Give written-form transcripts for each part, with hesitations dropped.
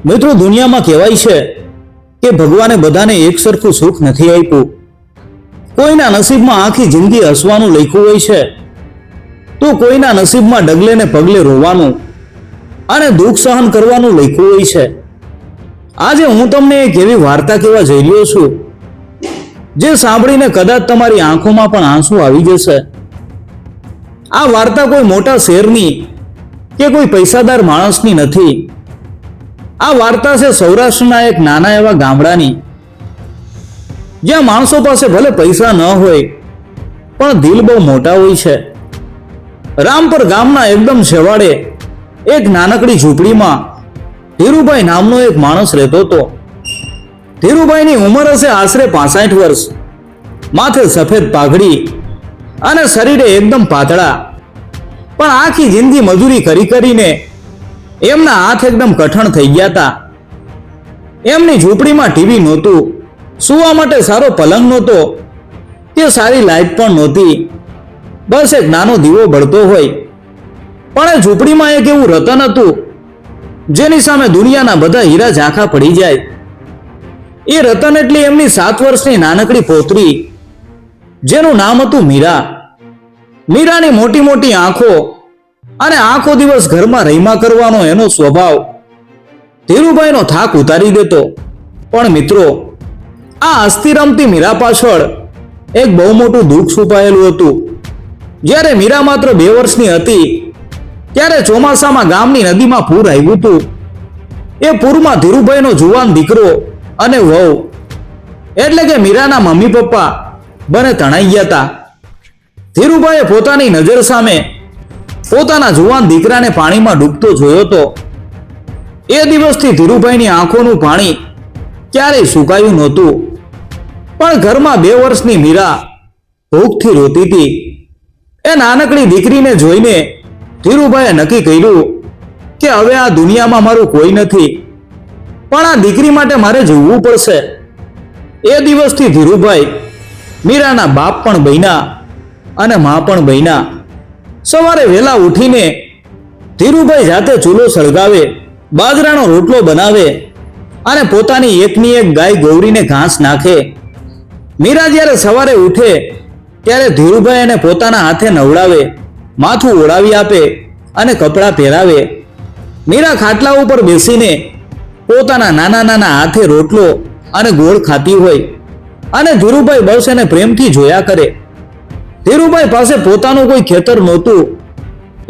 મિત્રો, દુનિયામાં કહેવાય છે કે ભગવાને બધાને એક સરખું સુખ નથી આપ્યું. કોઈના નસીબમાં આખી જિંદગી હસવાનું લખ્યું હોય છે, તો કોઈના નસીબમાં ડગલે ને પગલે રોવાનું અને દુઃખ સહન કરવાનું લખ્યું હોય છે. આજે હું તમને એક એવી વાર્તા કહેવા જઈ રહ્યો છું જે સાંભળીને કદાચ તમારી આંખોમાં પણ આંસુ આવી જશે. આ વાર્તા કોઈ મોટા શહેરની કે કોઈ પૈસાદાર માણસની નથી. આ વાર્તા છે સૌરાષ્ટ્રના એક નાના એવા ગામડાની, જ્યાં માણસો પાસે ભલે પૈસા ન હોય પણ દિલ બહુ મોટા હોય છે. રામપર ગામના એકદમ છેવાડે એક નાનકડી ઝૂંપડીમાં ધીરુભાઈ નામનો એક માણસ રહેતો હતો. ધીરુભાઈની ઉંમર હશે આશરે 65 વર્ષ. માથે સફેદ પાઘડી અને શરીરે એકદમ પાતળા. પણ આખી જિંદગી મજૂરી કરી કરીને એમના હાથ એકદમ કઠણ થઈ ગયા હતા. એમની ઝૂંપડીમાં ટીવી નહોતું, સૂવા માટે સારો પલંગ નહોતો કે સારી લાઇટ પણ નહોતી. બસ એક નાનો દીવો બળતો હોય. પણ એ ઝૂંપડીમાં એક એવું રતન હતું જેની સામે દુનિયાના બધા હીરા ઝાંખા પડી જાય. એ રતન એટલે એમની 7 વર્ષની નાનકડી પોતરી, જેનું નામ હતું મીરા. મીરાની મોટી મોટી આંખો અને આખો દિવસ ઘરમાં રહીમા કરવાનો એનો સ્વભાવ ધીરુભાઈનો થાક ઉતારી દેતો. પણ મિત્રો, આ હસતી રમતી મીરા પાછળ એક બહુ મોટું દુઃખ છુપાયેલું હતું. જ્યારે મીરા માત્ર 2 વર્ષની હતી ત્યારે ચોમાસામાં ગામની નદીમાં પૂર આવ્યું હતું. એ પૂરમાં ધીરુભાઈનો જુવાન દીકરો અને વહુ એટલે કે મીરાના મમ્મી પપ્પા બંને તણાઈ ગયા હતા. ધીરુભાઈએ પોતાની નજર સામે પોતાના જુવાન દીકરાને પાણીમાં ડૂબતો જોયો હતો. એ દિવસથી ધીરુભાઈની આંખોનું પાણી ક્યારેય સુકાયું નહોતું. પણ ઘરમાં 2 વર્ષની મીરા ભૂખથી રોતી હતી. એ નાનકડી દીકરીને જોઈને ધીરુભાઈએ નક્કી કર્યું કે હવે આ દુનિયામાં મારું કોઈ નથી, પણ આ દીકરી માટે મારે જીવવું પડશે. એ દિવસથી ધીરુભાઈ મીરાના બાપ પણ બન્યા અને મા પણ બન્યા. સવારે વહેલા ઉઠીને ધીરુભાઈ જાતે ચૂલો સળગાવે, બાજરાનો રોટલો બનાવે અને પોતાની એકની એક ગાય ગૌરીને ઘાસ નાખે. મીરા જ્યારે સવારે ઉઠે ત્યારે ધીરુભાઈ એને પોતાના હાથે નવડાવે, માથું ઓળાવી આપે અને કપડાં પહેરાવે. મીરા ખાટલા ઉપર બેસીને પોતાના નાના નાના હાથે રોટલો અને ગોળ ખાતી હોય અને ધીરુભાઈ બસ એને પ્રેમથી જોયા કરે. ધીરુભાઈ પાસે પોતાનું કોઈ ખેતર નહોતું,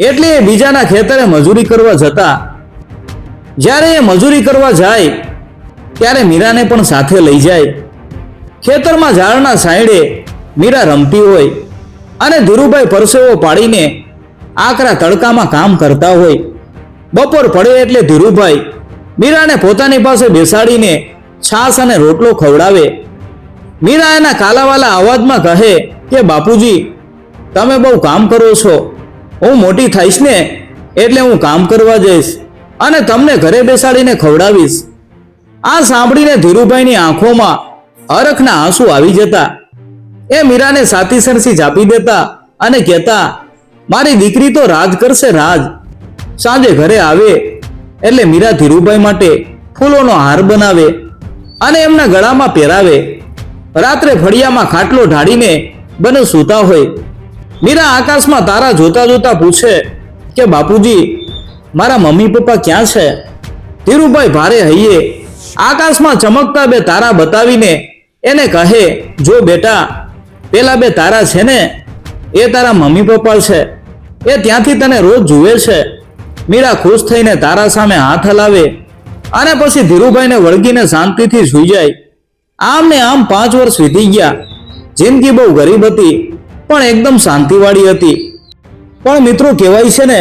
એટલે એ બીજાના ખેતરે મજૂરી કરવા જતા. જ્યારે એ મજૂરી કરવા જાય ત્યારે મીરાને પણ સાથે લઈ જાય. ખેતરમાં ઝાડના સાયડે મીરા રમતી હોય અને ધીરુભાઈ પરસેવો પાડીને આકરા તડકામાં કામ કરતા હોય. બપોર પડે એટલે ધીરુભાઈ મીરાને પોતાની પાસે બેસાડીને છાશ અને રોટલો ખવડાવે. મીરા એના કાલાવાલા અવાજમાં કહે કે બાપુજી, તમે બહુ કામ કરો છો, હું મોટી થઈશ ને એટલે હું કામ કરવા જઈશ અને તમને ઘરે બેસાડીને ખવડાવીશ. આ સાંભળીને ધીરુભાઈની આંખોમાં હરખના આંસુ આવી જતા. એ મીરાને સાતી સરસી જાપી દેતા અને કહેતા, મારી દીકરી તો રાજ કરશે રાજ. સાંજે ઘરે આવે એટલે મીરા ધીરુભાઈ માટે ફૂલોનો હાર બનાવે અને એમના ગળામાં પહેરાવે. રાત્રે ફળિયામાં ખાટલો ઢાળીને બંને સૂતા હોય. મીરા આકાશમાં તારા જોતા જોતા પૂછે કે બાપુજી, મારા મમ્મી પપ્પા ક્યાં છે? ધીરુભાઈ ભારે હૈયે આકાશમાં ચમકતા 2 તારા બતાવીને એને કહે, જો બેટા, પેલા 2 તારા છે ને, એ તારા મમ્મી પપ્પા છે. એ ત્યાંથી તને રોજ જુએ છે. મીરા ખુશ થઈને તારા સામે હાથ હલાવે અને પછી ધીરુભાઈને વળગીને શાંતિથી સૂઈ જાય. આમ ને આમ 5 વર્ષ વીતી ગયા. જિંદગી બહુ ગરીબ હતી પણ એકદમ શાંતિવાળી હતી. પણ મિત્રો, કહેવાય છે ને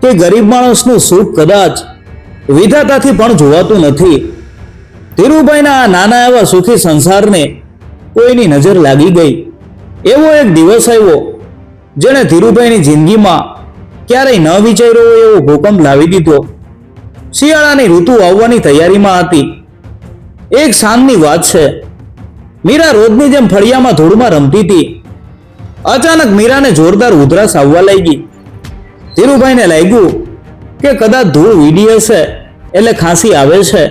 કે ગરીબ માણસનું સુખ કદાચ વિધાતાથી પણ જોવાતું નથી. ધીરુભાઈના આ નાના એવા સુખી સંસારને કોઈની નજર લાગી ગઈ. એવો એક દિવસ આવ્યો જેણે ધીરુભાઈની જિંદગીમાં ક્યારેય ન વિચાર્યો હોય એવો ભૂકંપ લાવી દીધો. શિયાળાની ઋતુ આવવાની તૈયારીમાં હતી. એક સાંજની વાત છે. મીરા રોજની જેમ ફળિયામાં ધૂળમાં રમતી હતી. અચાનક મીરાને જોરદાર ઉધરસ આવવા લાગી. ધીરુભાઈને લાગ્યું કે કદાચ ધૂળ વીડી હશે એટલે ખાંસી આવે છે.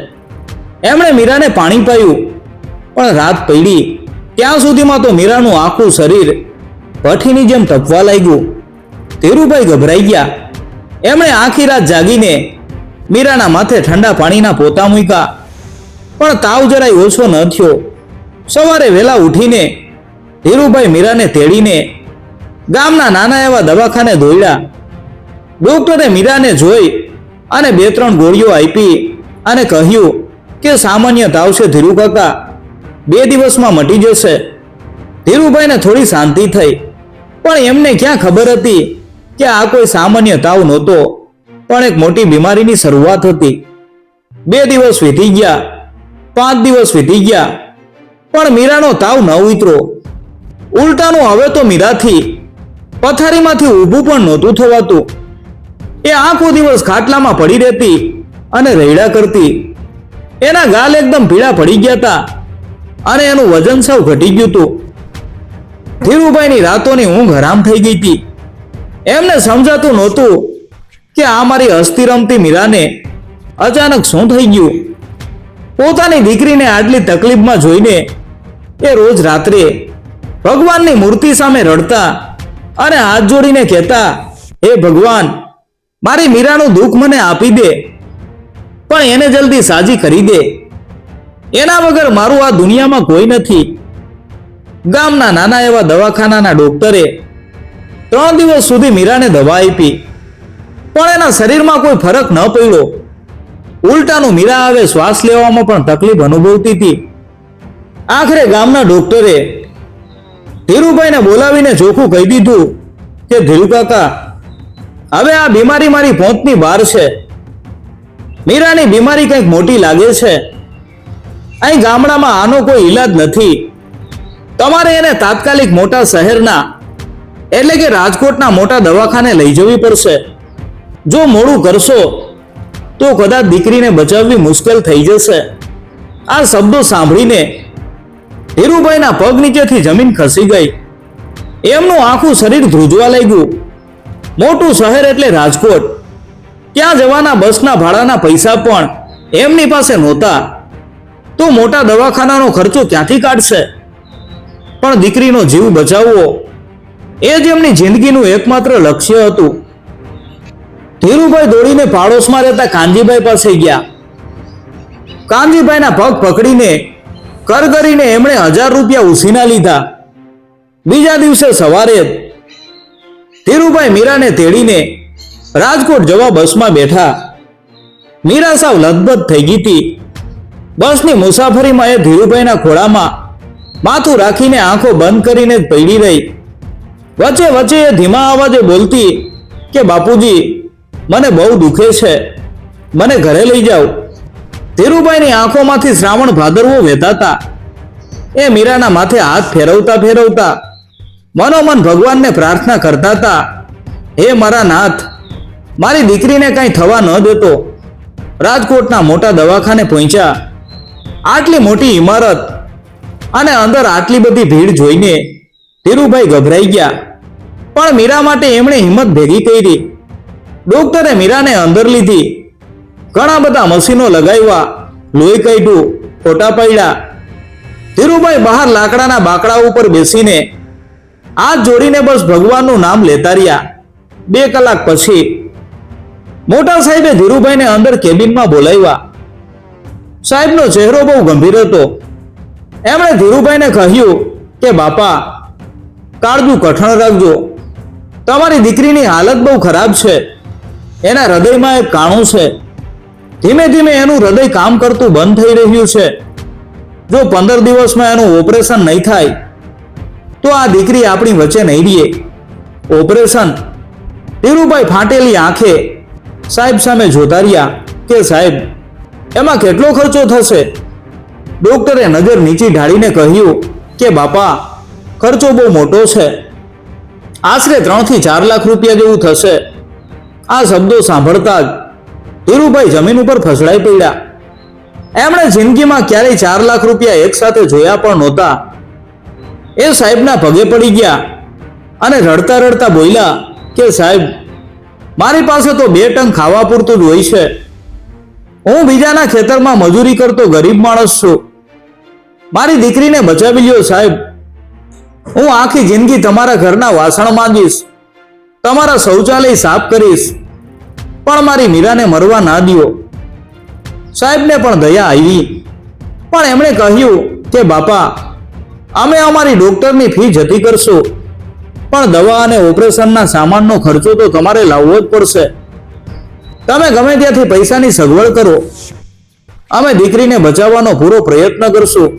એમણે મીરાને પાણી પાયું, પણ રાત પડી ત્યાં સુધીમાં તો મીરાનું આખું શરીર ભઠ્ઠીની જેમ તપવા લાગ્યું. ધીરુભાઈ ગભરાઈ ગયા. એમણે આખી રાત જાગીને મીરાના માથે ઠંડા પાણીના પોતા મૂક્યા, પણ તાવ જરાય ઓછો ન થયો. સવારે વહેલા ઉઠીને ધીરુભાઈ મીરાને તેડીને ગામના નાના એવા દવાખાને દોડ્યા. ડોક્ટરે મીરાને જોઈ અને 2-3 ગોળીઓ આપી અને કહ્યું કે સામાન્ય તાવ છે ધીરુ કાકા, 2 દિવસમાં મટી જશે. ધીરુભાઈને થોડી શાંતિ થઈ, પણ એમને ક્યાં ખબર હતી કે આ કોઈ સામાન્ય તાવ નહોતો, પણ એક મોટી બીમારીની શરૂઆત હતી. 2 દિવસ વીતી ગયા, 5 દિવસ વીતી ગયા, પણ મીરાનો તાવ ન ઉતર્યો. ઉલટાનું હવે તો મીરાથી પથારીમાંથી ઊભું પણ નહોતું થવાતું. એ આખો દિવસ ખાટલામાં પડી રહેતી અને રૈડા કરતી. એના ગાલ એકદમ પીળા પડી ગયા હતા અને એનું વજન સાવ ઘટી ગયું હતું. ધીરુભાઈની રાતોની ઊંઘ હરામ થઈ ગઈ હતી. એમને સમજાતું નહોતું કે આ મારી હસતી રમતી મીરાને અચાનક શું થઈ ગયું. પોતાની દીકરીને આટલી તકલીફમાં જોઈને એ રોજ રાત્રે ભગવાનની મૂર્તિ સામે રડતા અને હાથ જોડીને કહેતા, હે ભગવાન, મારી મીરાનું દુઃખ મને આપી દે, પણ એને જલ્દી સાજી કરી દે. એના વગર મારું આ દુનિયામાં કોઈ નથી. ગામના નાના એવા દવાખાનાના ડોક્ટરે 3 દિવસ સુધી મીરાને દવા આપી, પણ એના શરીરમાં કોઈ ફરક ન પડ્યો. ઉલટાનું મીરા હવે શ્વાસ લેવામાં પણ તકલીફ અનુભવતી હતી. આખરે ગામના ડોક્ટરે ધીરુભાઈને બોલાવીને ચોખ્ખું કહી દીધું કે ધીરુ કાકા, હવે આ બીમારી મારી પહોંચની બહાર છે. મીરાની બીમારી કંઈક મોટી લાગે છે. અહીં ગામડામાં આનો કોઈ ઈલાજ નથી. તમારે એને તાત્કાલિક મોટા શહેરના એટલે કે રાજકોટના મોટા દવાખાને લઈ જવી પડશે. જો મોડું કરશો તો કદાચ દીકરીને બચાવવી મુશ્કેલ થઈ જશે. આ શબ્દો સાંભળીને ધીરુભાઈના પગ નીચેથી જમીન ખસી ગઈ. એમનું આખું શરીર ધ્રુજવા લાગ્યું. મોટું શહેર એટલે રાજકોટ. ત્યાં જવાના બસના ભાડાના પૈસા પણ એમની પાસે નહોતા, તો મોટા દવાખાનાનો ખર્ચો ક્યાંથી કાઢશે? પણ દીકરીનો જીવ બચાવવો એ જ એમની જિંદગીનું એકમાત્ર લક્ષ્ય હતું. ધીરુભાઈ દોડીને પાડોશમાં રહેતા કાનજીભાઈ પાસે ગયા. કાનજીભાઈના પગ પકડીને કરગરીને એમણે 1000 રૂપિયા ઉછીના લીધા. બીજા દિવસે સવારે ધીરુભાઈ મીરાને તેડીને રાજકોટ જવા બસમાં બેઠા. મીરા સાવ લથબથ થઈ ગઈ હતી. બસની મુસાફરીમાં એ ધીરુભાઈના ખોળામાં માથું રાખીને આંખો બંધ કરીને જ પડી રહી. વચ્ચે વચ્ચે એ ધીમા અવાજે બોલતી કે બાપુજી, મને બહુ દુખે છે, મને ઘરે લઈ જાઓ. ધીરુભાઈની આંખોમાંથી શ્રાવણ ભાદરવો વહેતા. એ મીરાના માથે હાથ ફેરવતા ફેરવતા મનોમન ભગવાનને પ્રાર્થના કરતા હતા, હે મારા નાથ, મારી દીકરીને કંઈ થવા ન દેતો. રાજકોટના મોટા દવાખાને પહોંચ્યા. આટલી મોટી ઇમારત અને અંદર આટલી બધી ભીડ જોઈને ધીરુભાઈ ગભરાઈ ગયા, પણ મીરા માટે એમણે હિંમત ભેગી કરી. ડોક્ટરે મીરાને અંદર લીધી. ઘણા બધા મશીનો લગાવ્યા, લોહી કાઢ્યું, ફોટા પાડ્યા. ધીરુભાઈ બહાર લાકડાના બાકડા ઉપર બેસીને હાથ જોડીને બસ ભગવાનનું નામ લેતા રહ્યા. 2 કલાક પછી મોટા સાહેબે ધીરુભાઈને અંદર કેબિનમાં બોલાવ્યા. સાહેબનો ચહેરો બહુ ગંભીર હતો. એમણે ધીરુભાઈને કહ્યું કે બાપા, કાળજું કઠણ રાખજો. તમારી દીકરીની હાલત બહુ ખરાબ છે. એના હૃદયમાં એક કાણું છે. ધીમે ધીમે એનું હૃદય કામ કરતું બંધ થઈ રહ્યું છે. જો 15 દિવસમાં એનું ઓપરેશન નહીં થાય તો આ દીકરી આપણી વચ્ચે નહીં રહે. ઓપરેશન? ધીરુભાઈ ફાટેલી આંખે સાહેબ સામે જોતા રહ્યા કે સાહેબ, એમાં કેટલો ખર્ચો થશે? ડોક્ટરે નજર નીચી ઢાળીને કહ્યું કે બાપા, ખર્ચો બહુ મોટો છે. આશરે 3 થી 4 લાખ રૂપિયા જેવું થશે. આ શબ્દો સાંભળતા જ ધીરુભાઈ જમીન ઉપર ફસડાઈ પડ્યા. એમણે જિંદગીમાં ક્યારેય 4 લાખ રૂપિયા એકસાથે જોયા પણ નહોતા. એ સાહેબના પગે પડી ગયા અને રડતા રડતા બોલ્યા કે સાહેબ, મારી પાસે તો 2 ટંક ખાવા પૂરતું જ હોય છે. હું બીજાના ખેતરમાં મજૂરી કરતો ગરીબ માણસ છું. મારી દીકરીને બચાવી લ્યો સાહેબ. હું આખી જિંદગી તમારા ઘરના વાસણ માંજીશ, તમારા શૌચાલય સાફ કરીશ, પણ મારી મીરાને મરવા ના દ્યો. સાહેબને પણ દયા આવી, પણ એમણે કહ્યું કે બાપા, અમે અમારી ડોક્ટરની ફી જતી કરશું, પણ દવા અને ઓપરેશનના સામાનનો ખર્ચો તો તમારે લાવવો જ પડશે. તમે ગમે ત્યાંથી પૈસાની સગવડ કરો, અમે દીકરીને બચાવવાનો પૂરો પ્રયત્ન કરશું.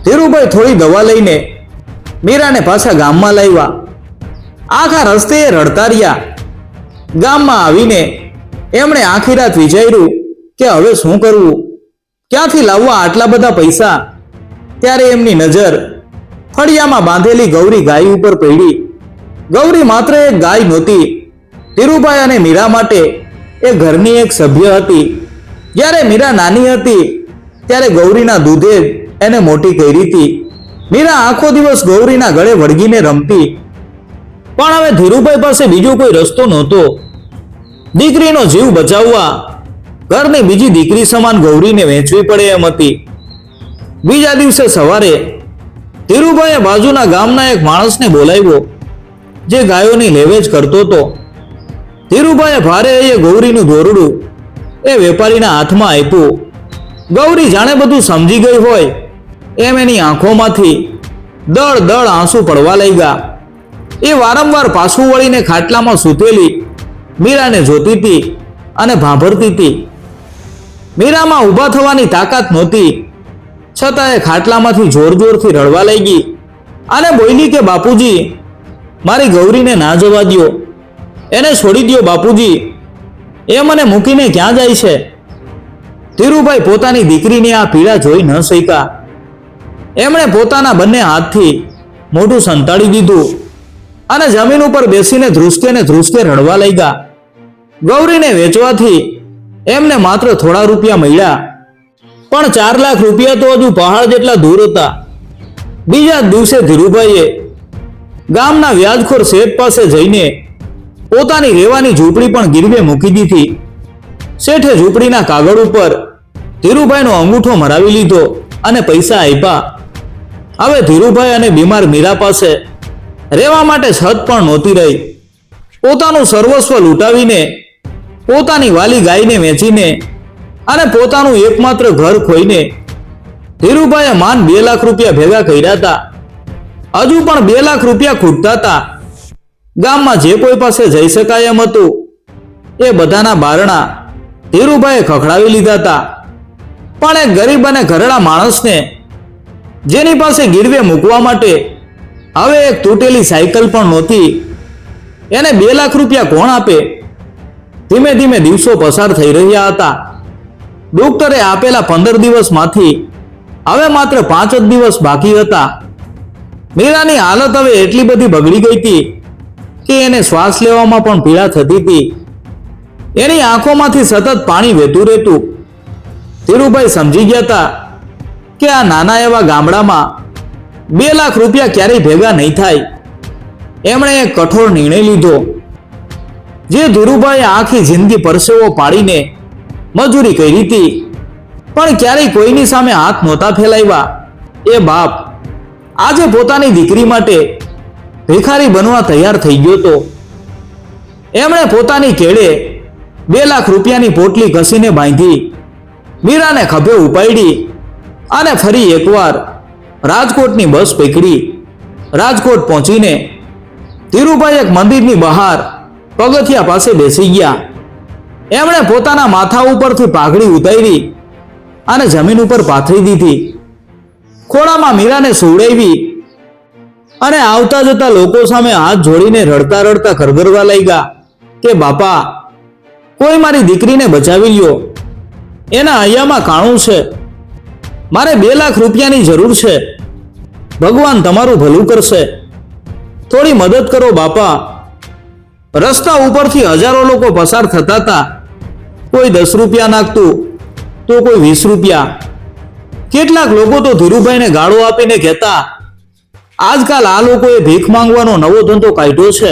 ધીરુભાઈ થોડી દવા લઈને મીરાને પાછા ગામમાં લાવ્યા. આખા રસ્તે રડતા રહ્યા. ગામમાં આવીને એમણે આખી રાત વિચાર્યું કે હવે શું કરવું, ક્યાંથી લાવવા આટલા બધા પૈસા. ત્યારે એમની નજર ફળિયામાં બાંધેલી ગૌરી ગાય ઉપર પડી. ગૌરી માત્ર એક ગાય નહોતી, ધીરુભાઈ અને મીરા માટે એ ઘરની એક સભ્ય હતી. જ્યારે મીરા નાની હતી ત્યારે ગૌરીના દૂધે જ એને મોટી કરી હતી. મીરા આખો દિવસ ગૌરીના ગળે વળગીને રમતી. પણ હવે ધીરુભાઈ પાસે બીજો કોઈ રસ્તો નહોતો. દીકરીનો જીવ બચાવવા ઘરની બીજી દીકરી સમાન ગૌરીને વહેંચવી પડે એમ હતી. બીજા દિવસે સવારે ધીરુભાઈએ બાજુના ગામના એક માણસને બોલાવ્યો, જે ગાયોની લેવેચ કરતો હતો. ધીરુભાઈએ ભારે એ ગૌરીનું દોરડું એ વેપારીના હાથમાં આપ્યું. ગૌરી જાણે બધું સમજી ગઈ હોય એમ એની આંખોમાંથી દળ દળ આંસુ પડવા લાગ્યા. એ વારંવાર પાછું વળીને ખાટલામાં સૂતેલી મીરાને જોતી હતી અને ભાંભરતી હતી. મીરામાં ઊભા થવાની તાકાત નહોતી, છતાં એ ખાટલામાંથી જોર જોરથી રડવા લાગી અને બોલી કે બાપુજી, મારી ગૌરીને ના જવા દ્યો, એને છોડી દ્યો બાપુજી, એ મને મૂકીને ક્યાં જાય છે. ધીરુભાઈ પોતાની દીકરીની આ પીડા જોઈ ન શક્યા. એમણે પોતાના બંને હાથથી મોઢું સંતાડી દીધું અને જમીન ઉપર બેસીને ધ્રુસકે ને ધ્રુસકે રડવા લાગ્યા. ગૌરીને વેચવાથી એમને માત્ર થોડા રૂપિયા મળ્યા, પણ 4 લાખ રૂપિયા તો હજુ પહાડ જેટલા દૂર હતા. બીજા દિવસે ધીરુભાઈએ ગામના વ્યાજખોર શેઠ પાસે જઈને પોતાની રહેવાની ઝૂંપડી પણ ગીરવે મૂકી દીધી. શેઠે ઝૂંપડીના કાગળ ઉપર ધીરુભાઈનો અંગૂઠો મરાવી લીધો અને પૈસા આપ્યા. હવે ધીરુભાઈ અને બીમાર મીરા પાસે રહેવા માટે છત પણ નહોતી રહી. પોતાનું સર્વસ્વ લૂંટાવીને, પોતાની વાલી ગાયને વેચીને અને પોતાનું એકમાત્ર ઘર ખોઈને ધીરુભાઈએ માન 2 લાખ રૂપિયા ભેગા કર્યા હતા. હજુ પણ 2 લાખ રૂપિયા ખૂટતા હતા. ગામમાં જે કોઈ પાસે જઈ શકાય એમ હતું એ બધાના બારણા ધીરુભાઈએ ખખડાવી લીધા હતા. પણ એક ગરીબ અને ઘરડા માણસને, જેની પાસે ગીરવે મૂકવા માટે હવે એક તૂટેલી સાયકલ પણ નહોતી, એને 2 લાખ રૂપિયા કોણ આપે? ધીમે ધીમે દિવસો પસાર થઈ રહ્યા હતા. ડોક્ટરે આપેલા 15 દિવસમાંથી હવે માત્ર 5 જ દિવસ બાકી હતા. મીરાની હાલત હવે એટલી બધી બગડી ગઈ હતી કે એને શ્વાસ લેવામાં પણ પીડા થતી હતી. એની આંખોમાંથી સતત પાણી વહેતું રહેતું. ધીરુભાઈ સમજી ગયા હતા કે આ નાના એવા ગામડામાં 2 લાખ રૂપિયા ક્યારેય ભેગા નહીં થાય. એમણે એક કઠોર નિર્ણય લીધો. જે ધીરુભાઈએ આખી જિંદગી પરસેવો પાડીને મજૂરી કરી હતી, પણ ક્યારેય કોઈની સામે હાથ નહોતા ફેલાવ્યા, એ બાપ આજે પોતાની દીકરી માટે ભિખારી બનવા તૈયાર થઈ ગયો હતો. એમણે પોતાની કેળે 2 લાખ રૂપિયાની પોટલી ઘસીને બાંધી, મીરાને ખભે ઉપાડી અને ફરી એકવાર રાજકોટની બસ પકડી. રાજકોટ પહોંચીને ધીરુભાઈ એક મંદિરની બહાર પગથિયા પાસે બેસી ગયા. એમણે પોતાના માથા ઉપરથી પાઘડી ઉતારી અને જમીન ઉપર પાથરી દીધી. ખોળામાં મીરાને સુવડાવી અને આવતા જતા લોકો સામે હાથ જોડીને રડતા રડતા કરગરવા લાગ્યા કે બાપા, કોઈ મારી દીકરીને બચાવી લ્યો, એના હૈયામાં કાણું છે, મારે 2 લાખ રૂપિયાની જરૂર છે, ભગવાન તમારું ભલું કરશે, થોડી મદદ કરો બાપા. રસ્તા ઉપરથી હજારો લોકો પસાર થતા હતા. કોઈ 10 રૂપિયા નાખતું તો કોઈ 20 રૂપિયા. કેટલાક લોકો તો ધીરુભાઈને ગાળો આપીને કહેતા, આજકાલ આ લોકોએ ભીખ માંગવાનો નવો ધંધો કાઢ્યો છે,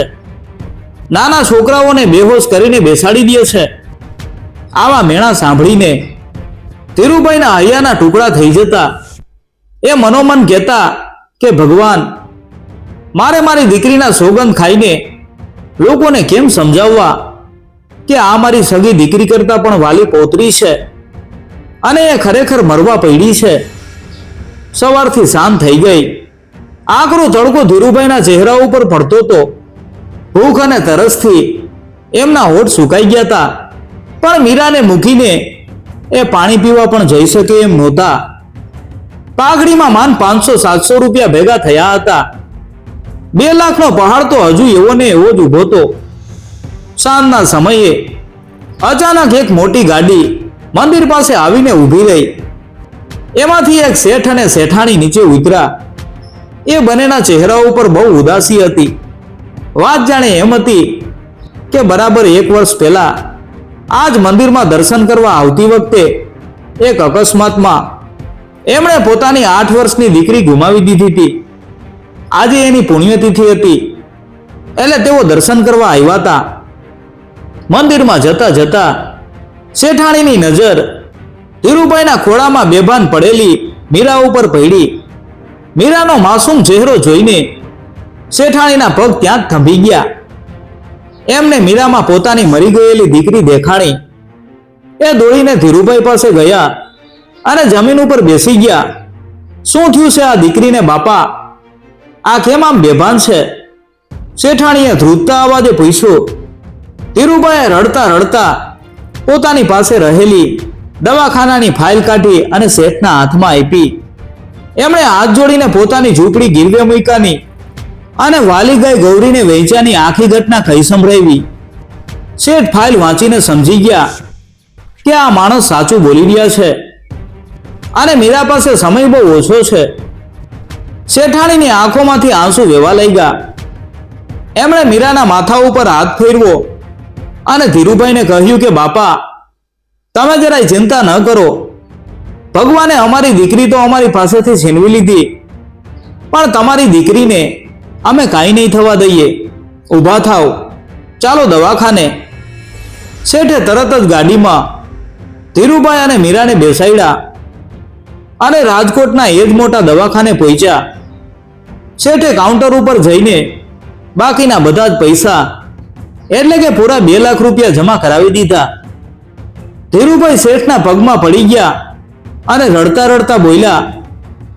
નાના છોકરાઓને બેહોશ કરીને બેસાડી દે છે, આવા મેણા સાંભળીને ધીરુભાઈના હૈયાના ટુકડા થઈ જતા. એ મનોમન કહેતા કે ભગવાન, મારે મારી દીકરીના સોગંદ ખાઈને લોકોને કેમ સમજાવવા કે આ મારી સગી દીકરી કરતા પણ વાલી પૌત્રી છે અને એ ખરેખર મરવા પડી છે. સવારથી સાંજ થઈ ગઈ. આકરો તડકો ધીરુભાઈના ચહેરા ઉપર પડતો હતો. ભૂખ અને તરસથી એમના હોઠ સુકાઈ ગયા હતા, પણ મીરાને મૂકીને એ પાણી પીવા પણ જઈ શકે એમ નહોતા. પાઘડીમાં માન 500-700 રૂપિયા ભેગા થયા હતા. 2 લાખનો પહાડ તો હજુ એવો ને એવો જ ઊભો હતો. સાંજના સમયે અચાનક એક મોટી ગાડી મંદિર પાસે આવીને ઊભી રહી. એમાંથી એક શેઠ અને શેઠાણી નીચે ઉતર્યા. એ બંનેના ચહેરા ઉપર બહુ ઉદાસી હતી. વાત જાણે એમ હતી કે બરાબર 1 વર્ષ પહેલા આ જ મંદિરમાં દર્શન કરવા આવતી વખતે એક અકસ્માતમાં એમણે પોતાની 8 વર્ષની દીકરી ગુમાવી દીધી હતી. આજે એની પુણ્યતિથિ હતી એટલે તેઓ દર્શન કરવા આવ્યા હતા. મંદિરમાં જતા જતા શેઠાણીની નજર ધીરુભાઈના ખોળામાં બેભાન પડેલી મીરા ઉપર પડી. મીરાનો માસૂમ ચહેરો જોઈને શેઠાણીના પગ ત્યાં જ થંભી ગયા. એમને મીરામાં પોતાની મરી ગયેલી દીકરી દેખાણી. એ દોડીને ધીરુભાઈ પાસે ગયા અને જમીન ઉપર બેસી ગયા. શું થયું છે આ દીકરીને બાપા? આ કેમ આમ બેભાન છે? શેઠાણીએ ધ્રુજતા અવાજે પૂછ્યું. ધીરુભાઈએ રડતા રડતા પોતાની પાસે રહેલી દવાખાનાની ફાઇલ કાઢી અને શેઠના હાથમાં આપી. એમણે હાથ જોડીને પોતાની ઝૂંપડી ગીરવે મૂકાની અને વાલી ગાય ગૌરીને વેચ્યાની આખી ઘટના કહી સંભળાવી. શેઠ ફાઇલ વાંચીને સમજી ગયા કે આ માણસ સાચું બોલી રહ્યા છે અને મીરા પાસે સમય બહુ ઓછો છે. શેઠાણીની આંખોમાંથી આંસુ વહેવા લાગ્યા. એમણે મીરાના માથા ઉપર હાથ ફેરવો અને ધીરુભાઈને કહ્યું કે બાપા, તમે જરાય ચિંતા ન કરો. ભગવાને અમારી દીકરી તો અમારી પાસેથી છીનવી લીધી, પણ તમારી દીકરીને અમે કાંઈ નહીં થવા દઈએ. ઊભા થાવ, ચાલો દવાખાને. શેઠે તરત જ ગાડીમાં ધીરુભાઈ અને મીરાને બેસાડ્યા અને રાજકોટના એ જ મોટા દવાખાને પહોંચ્યા. શેઠે કાઉન્ટર ઉપર જઈને બાકીના બધા જ પૈસા એટલે કે પૂરા 2 લાખ રૂપિયા જમા કરાવી દીધા. ધીરુભાઈ શેઠના પગમાં પડી ગયા અને રડતા રડતા બોલ્યા,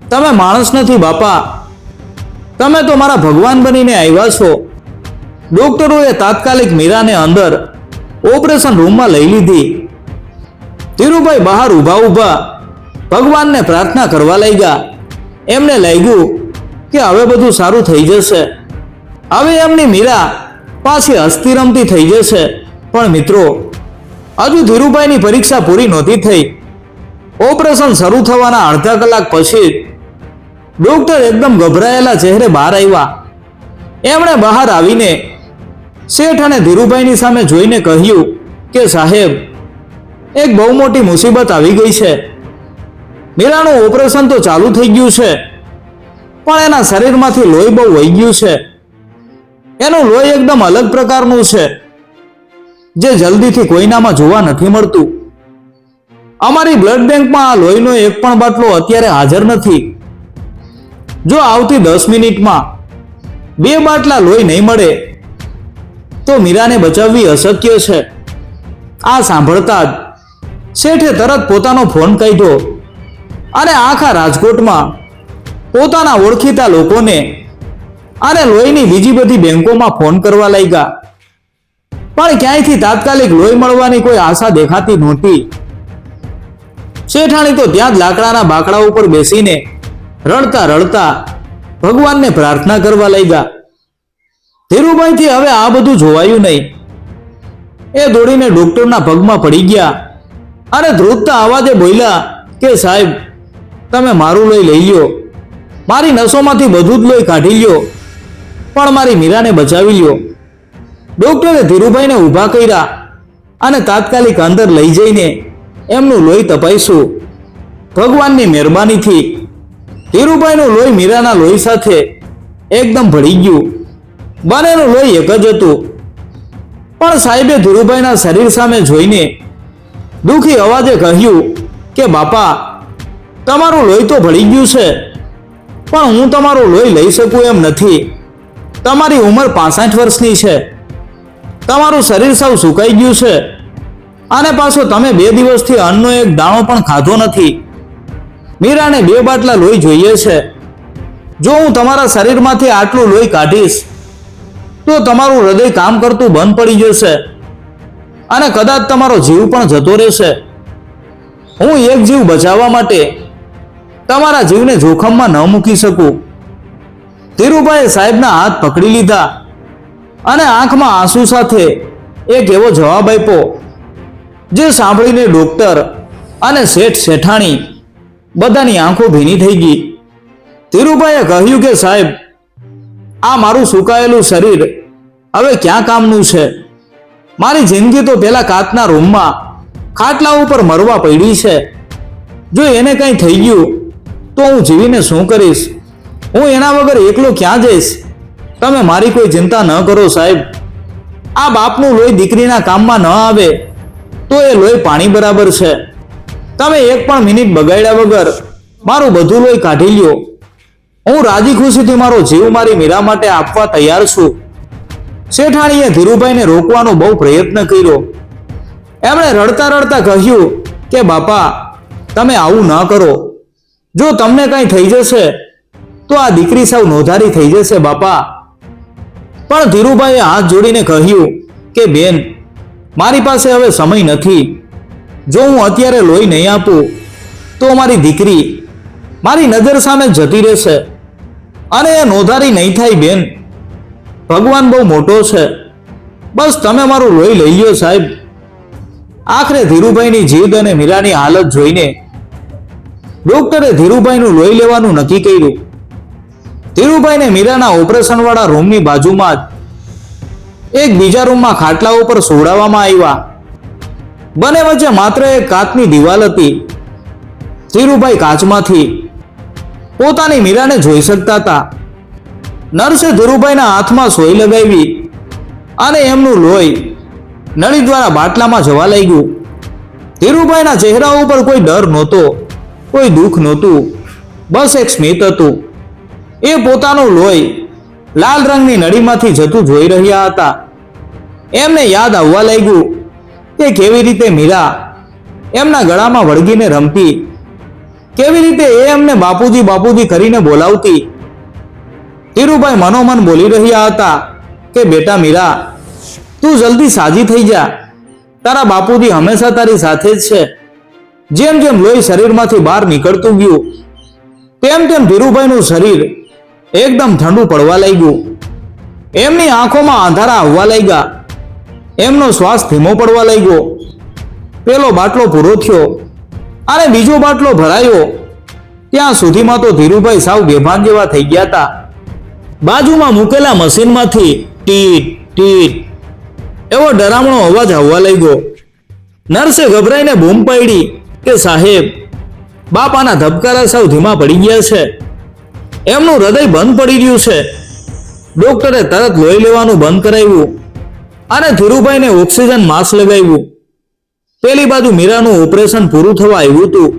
તમે માણસ નથી બાપા, તમે તો મારા ભગવાન બનીને આવ્યા છો. ડોક્ટરોએ તાત્કાલિક મીરાને અંદર ઓપરેશન રૂમમાં લઈ લીધી. ધીરુભાઈ બહાર ઊભા ઊભા ભગવાનને પ્રાર્થના કરવા લાગ્યા. એમને લાગ્યું કે હવે બધું સારું થઈ જશે, હવે એમની મીરા પાછી હસતી રમતી થઈ જશે. પણ મિત્રો, હજુ ધીરુભાઈની પરીક્ષા પૂરી નહોતી થઈ. ઓપરેશન શરૂ થવાના અડધા કલાક પછી ડોક્ટર એકદમ ગભરાયેલા ચહેરે બહાર આવ્યા. એમણે બહાર આવીને શેઠ અને ધીરુભાઈની સામે જોઈને કહ્યું કે સાહેબ, એક બહુ મોટી મુસીબત આવી ગઈ છે. મીરાનું ઓપરેશન તો ચાલુ થઈ ગયું છે, પણ એના શરીરમાંથી લોહી બહુ વહી ગયું છે. એનું લોહી એકદમ અલગ પ્રકારનું છે, જે જલ્દીથી કોઈનામાં જોવા નથી મળતું. અમારી બ્લડ બેંકમાં આ લોહીનો એક પણ બાટલો અત્યારે હાજર નથી. જો આવતી 10 મિનિટમાં 2 બાટલા લોહી નહીં મળે તો મીરાને બચાવવી અશક્ય છે. આ સાંભળતા જ શેઠે તરત પોતાનો ફોન કાઢ્યો અને આખા રાજકોટમાં પોતાના ઓળખીતા લોકોને અને લોહીની બીજી બધી બેંકોમાં ફોન કરવા લાગ્યા. પણ ક્યાંયથી તાત્કાલિક લોહી મળવાની કોઈ આશા દેખાતી નહોતી. શેઠાણી તો ત્યાં જ લાકડાના બાકડા ઉપર બેસીને રડતા રડતા ભગવાનને પ્રાર્થના કરવા લાગ્યા. ધીરુભાઈથી હવે આ બધું જોવાયું નહીં. એ દોડીને ડોક્ટરના પગમાં પડી ગયા અને ધ્રુજતા અવાજે બોલ્યા કે સાહેબ, તમે મારું લોહી લઈ લ્યો, મારી નસોમાંથી બધું જ લોહી કાઢી લ્યો, પણ મારી મીરાને બચાવી લ્યો. ડોક્ટરે ધીરુભાઈને ઊભા કર્યા અને તાત્કાલિક અંદર લઈ જઈને એમનું લોહી તપાસ્યું. ભગવાનની મહેરબાનીથી ધીરુભાઈનું લોહી મીરાના લોહી સાથે એકદમ ભળી ગયું. બંનેનું લોહી એક જ હતું. પણ સાહેબે ધીરુભાઈના શરીર સામે જોઈને દુઃખી અવાજે કહ્યું કે બાપા, તમારું લોહી તો ભળી ગયું છે, પણ હું તમારું લોહી લઈ શકું એમ નથી. તમારી ઉંમર 65 વર્ષની છે, તમારું શરીર સાવ સુકાઈ ગયું છે, અને પાછો તમે 2 દિવસથી અન્નનો એક દાણો પણ ખાધો નથી. મીરાને 2 બાટલા લોહી જોઈએ છે. જો હું તમારા શરીરમાંથી આટલું લોહી કાઢીશ તો તમારું હૃદય કામ કરતું બંધ પડી જશે અને કદાચ તમારો જીવ પણ જતો રહેશે. હું એક જીવ બચાવવા માટે તમારા જીવને જોખમમાં ન મૂકી શકું. ધીરુભાઈએ સાહેબના હાથ પકડી લીધા અને આંખમાં આંસુ સાથે એક એવો જવાબ આપ્યો જે સાંભળીને ડોક્ટર અને શેઠ શેઠાણી બધાની આંખો ભીની થઈ ગઈ. ધીરુભાઈએ કહ્યું કે સાહેબ, આ મારું સુકાયેલું શરીર હવે ક્યાં કામનું છે? મારી જિંદગી તો પેલા કાચના રૂમમાં ખાટલા ઉપર મરવા પડી છે. જો એને કંઈ થઈ ગયું તો હું જીવીને શું કરીશ? હું એના વગર એકલો ક્યાં જઈશ? તમે મારી કોઈ ચિંતા ન કરો સાહેબ. આ બાપનું લોહી દીકરીના કામમાં ન આવે તો એ લોહી પાણી બરાબર છે. તમે એક પણ મિનિટ બગાડ્યા વગર મારું બધું લોહી કાઢી લ્યો. હું રાજી ખુશીથી મારો જીવ મારી મીરા માટે આપવા તૈયાર છું. શેઠાણીએ ધીરુભાઈને રોકવાનો બહુ પ્રયત્ન કર્યો. એમણે રડતા રડતા કહ્યું કે બાપા, તમે આવું ન કરો. જો તમને કંઈ થઈ જશે તો આ દીકરી સાવ નોધારી થઈ જશે બાપા. પણ ધીરુભાઈએ હાથ જોડીને કહ્યું કે બેન, મારી પાસે હવે સમય નથી. જો હું અત્યારે લોહી નહીં આપું તો મારી દીકરી મારી નજર સામે જતી રહેશે અને એ નોધારી નહીં થાય બેન. ભગવાન બહુ મોટો છે. બસ તમે મારું લોહી લઈ લ્યો સાહેબ. આખરે ધીરુભાઈની જીદ અને મીરાની હાલત જોઈને ડોક્ટરે ધીરુભાઈનું લોહી લેવાનું નક્કી કર્યું. ધીરુભાઈને મીરાના ઓપરેશન વાળા રૂમની બાજુમાં જ એક બીજા રૂમમાં ખાટલા ઉપર સુવડાવવામાં આવ્યા. બંને વચ્ચે માત્ર એક કાચની દિવાલ હતી. ધીરુભાઈ કાચમાંથી પોતાની મીરાને જોઈ શકતા હતા. નર્સે ધીરુભાઈના હાથમાં સોય લગાવી અને એમનું લોહી નળી દ્વારા બાટલામાં જવા લાગ્યું. ધીરુભાઈના ચહેરા ઉપર કોઈ ડર નહોતો, કોઈ દુઃખ નહોતું, બસ એક સ્મિત હતું. એ પોતાનું લોહી લાલ રંગની નળીમાંથી જતું જોઈ રહ્યા હતા. એમને યાદ આવવા લાગ્યું કે કેવી રીતે મીરા એમના ગળામાં વળગીને રમતી, કેવી રીતે એ એમને બાપુજી બાપુજી કરીને બોલાવતી. ધીરુભાઈ મનોમન બોલી રહ્યા હતા કે બેટા મીરા, તું જલ્દી સાજી થઈ જા. તારા બાપુજી હંમેશા તારી સાથે જ છે. જેમ જેમ લોહી શરીરમાંથી બહાર નીકળતું ગયું તેમ તેમ ધીરુભાઈનું શરીર એકદમ ઠંડુ પડવા લાગ્યું. એમની આંખોમાં અંધારા આવવા લાગ્યા. એમનો શ્વાસ ધીમો પડવા લાગ્યો. પેલો બાટલો પૂરો થયો અને બીજો બાટલો ભરાયો ત્યાં સુધીમાં તો ધીરુભાઈ સાવ બેભાન જેવા થઈ ગયા હતા. બાજુમાં મૂકેલા મશીનમાંથી ટીટ ટીટ એવો ડરામણો અવાજ આવવા લાગ્યો. નર્સે ગભરાઈને બૂમ પાડી કે સાહેબ, બાપાના ધબકારા સાવ ધીમા પડી ગયા છે. એમનું હૃદય બંધ પડી રહ્યું છે. ડોક્ટરે તરત લોહી લેવાનું બંધ કરાવ્યું અને ધીરુભાઈને ઓક્સિજન માસ્ક લગાવ્યું. પેલી બાજુ મીરાનું ઓપરેશન પૂરું થવા આવ્યું હતું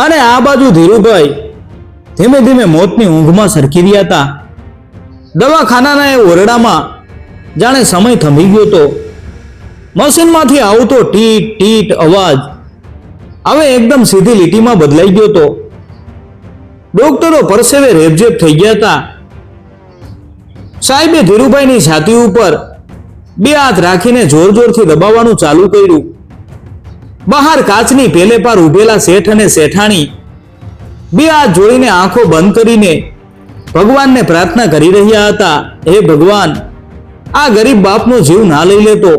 અને આ બાજુ ધીરુભાઈ ધીમે ધીમે મોતની ઊંઘમાં સરકી રહ્યા હતા. દવાખાનાના એ ઓરડામાં જાણે સમય થંભી ગયો હતો. મશીનમાંથી આવતો ટીટ ટીટ અવાજ હવે એકદમ સીધી લીટીમાં બદલાઈ ગયો હતો. ડોક્ટરો પરસેવે રેબઝેબ થઈ ગયા હતા. સાહેબે ધીરુભાઈની છાતી ઉપર 2 હાથ રાખીને જોર જોરથી દબાવવાનું ચાલુ કર્યું. બહાર કાચની પેલે પાર ઉભેલા શેઠ અને શેઠાણી 2 હાથ જોડીને આંખો બંધ કરીને ભગવાનને પ્રાર્થના કરી રહ્યા હતા. હે ભગવાન, આ ગરીબ બાપનો જીવ ના લઈ લેતો.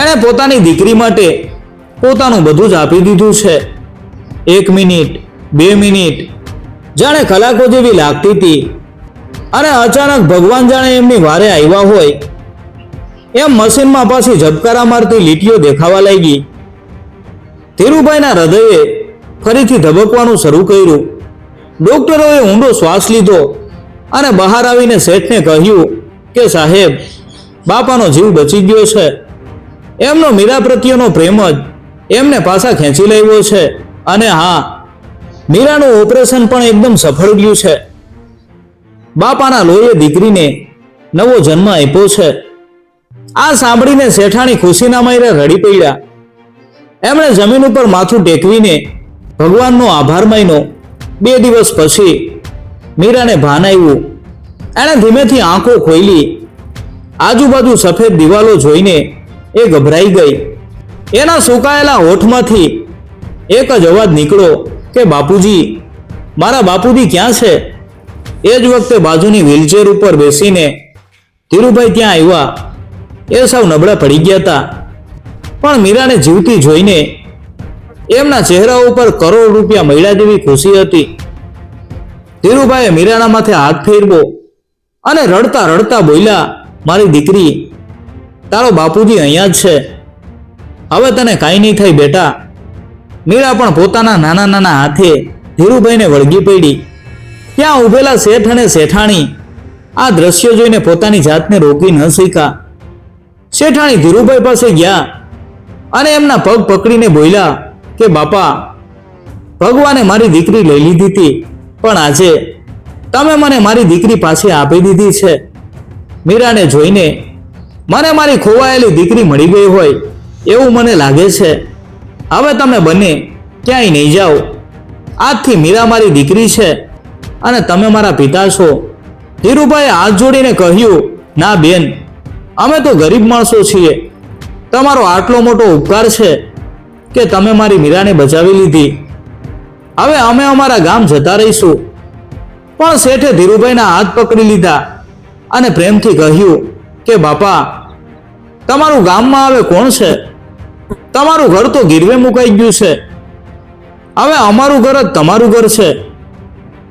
એણે પોતાની દીકરી માટે પોતાનું બધું જ આપી દીધું છે. 1 મિનિટ, 2 મિનિટ જાણે કલાકો જેવી લાગતી હતી અને અચાનક ભગવાન જાણે એમની વારે આવ્યા હોય એમ મશીનમાં પાછી ઝબકારા મારતી લીટીઓ દેખાવા લાગી. ધીરુભાઈના હૃદયે ફરીથી ધબકવાનું શરૂ કર્યું. ડોક્ટરોએ ઊંડો શ્વાસ લીધો અને બહાર આવીને શેઠને કહ્યું કે સાહેબ, બાપાનો જીવ બચી ગયો છે. એમનો મીરા પ્રત્યેનો પ્રેમ જ એમને પાછા ખેંચી લાવ્યો છે. અને હા, મીરાનું ઓપરેશન પણ એકદમ સફળ ગયું છે. બાપાના લોહીએ દીકરીને નવો જન્મ આપ્યો છે. આ સાંભળીને શેઠાણી ખુશીના માયરે રડી પડ્યા. એમણે જમીન ઉપર માથું ટેકવીને ભગવાનનો આભાર માન્યો. 2 દિવસ પછી મીરાને ભાન આવ્યું. એણે ધીમેથી આંખો ખોલી. આજુબાજુ સફેદ દિવાલો જોઈને એ ગભરાઈ ગઈ. એના સુકાયેલા હોઠમાંથી એક જ અવાજ નીકળ્યો કે બાપુજી, મારા બાપુજી ક્યાં છે? એ જ વખતે બાજુની વ્હીલચેર ઉપર બેસીને ધીરુભાઈ ત્યાં આવ્યા. એ સાવ નબળા પડી ગયા હતા, પણ મીરાને જીવતી જોઈને એમના ચહેરા ઉપર કરોડ રૂપિયા મળ્યા જેવી ખુશી હતી. ધીરુભાઈએ મીરાના માથે હાથ ફેરવ્યો અને રડતા રડતા બોલ્યા, મારી દીકરી, તારો બાપુજી અહીંયા જ છે. હવે તને કાંઈ નહીં થાય બેટા. મીરા પણ પોતાના નાના નાના હાથે ધીરુભાઈને વળગી પડી. ત્યાં ઊભેલા શેઠ અને શેઠાણી આ દ્રશ્ય જોઈને પોતાની જાતને રોકી ન શક્યા. શેઠાણી ધીરુભાઈ પાસે ગયા અને એમના પગ પકડીને બોલ્યા કે બાપા, ભગવાને મારી દીકરી લઈ લીધી હતી, પણ આજે તમે મને મારી દીકરી પાછી આપી દીધી છે. મીરાને જોઈને મને મારી ખોવાયેલી દીકરી મળી ગઈ હોય એવું મને લાગે છે. હવે તમે બંને ક્યાંય નહીં જાઓ. આજથી મીરા મારી દીકરી છે અને તમે મારા પિતા છો. ધીરુભાઈએ હાથ જોડીને કહ્યું, ના બેન, અમે તો ગરીબ માણસો છીએ. તમારો આટલો મોટો ઉપકાર છે કે તમે મારી મીરાને બચાવી લીધી. હવે અમે અમારા ગામ જતા રહીશું. પણ શેઠે ધીરુભાઈના હાથ પકડી લીધા અને પ્રેમથી કહ્યું કે બાપા, તમારું ગામમાં હવે કોણ છે? તમારું ઘર તો ગીરવે મુકાઈ ગયું છે. હવે અમારું ઘર જ તમારું ઘર છે.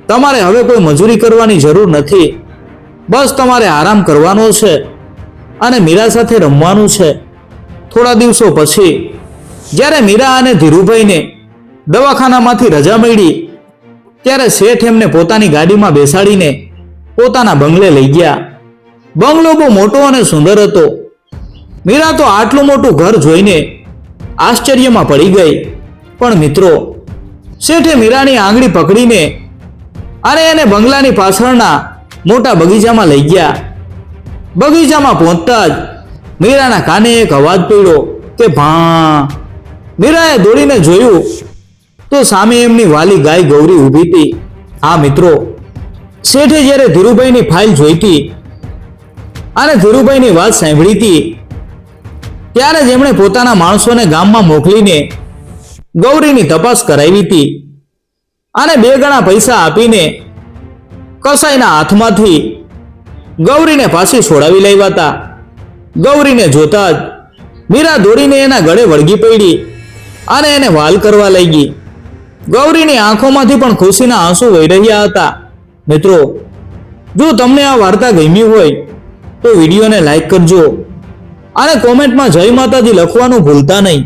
તમારે હવે કોઈ મજૂરી કરવાની જરૂર નથી. બસ તમારે આરામ કરવાનો છે અને મીરા સાથે રમવાનું છે. થોડા દિવસો પછી જ્યારે મીરા અને ધીરુભાઈને દવાખાનામાંથી રજા મળી, ત્યારે શેઠ એમને પોતાની ગાડીમાં બેસાડીને પોતાના બંગલે લઈ ગયા. બંગલો બહુ મોટો અને સુંદર હતો. મીરા તો આટલું મોટું ઘર જોઈને આશ્ચર્યમાં પડી ગઈ. પણ મિત્રો, શેઠે મીરાની આંગળી પકડીને અને એને બંગલાની પાછળના મોટા બગીચામાં લઈ ગયા. બગીચામાં પહોંચતા જ મીરાના કાને એક અવાજ પડ્યો કે ભા. મીરાએ દોડીને જોયું તો સામે એમની વાલી ગાય ગૌરી ઊભી હતી. હા મિત્રો, શેઠે જ્યારે ધીરુભાઈની ફાઇલ જોઈતી અને ધીરુભાઈની વાત સાંભળી હતી, ત્યારે જ એમણે પોતાના માણસોને ગામમાં મોકલીને ગૌરીની તપાસ કરાવી હતી અને 2 ગણા પૈસા આપીને કસાઈના હાથમાંથી ગૌરીને પાછી છોડાવી લાવ્યા હતા. ગૌરીને જોતા જ મીરા દોડીને એના ગળે વળગી પડી અને એને વાલ કરવા લાગી. ગૌરીની આંખોમાંથી પણ ખુશીના આંસુ વહી રહ્યા હતા. મિત્રો, જો તમને આ વાર્તા ગમી હોય તો વિડીયોને લાઈક કરજો અને કોમેન્ટમાં જય માતાજી લખવાનું ભૂલતા નહીં.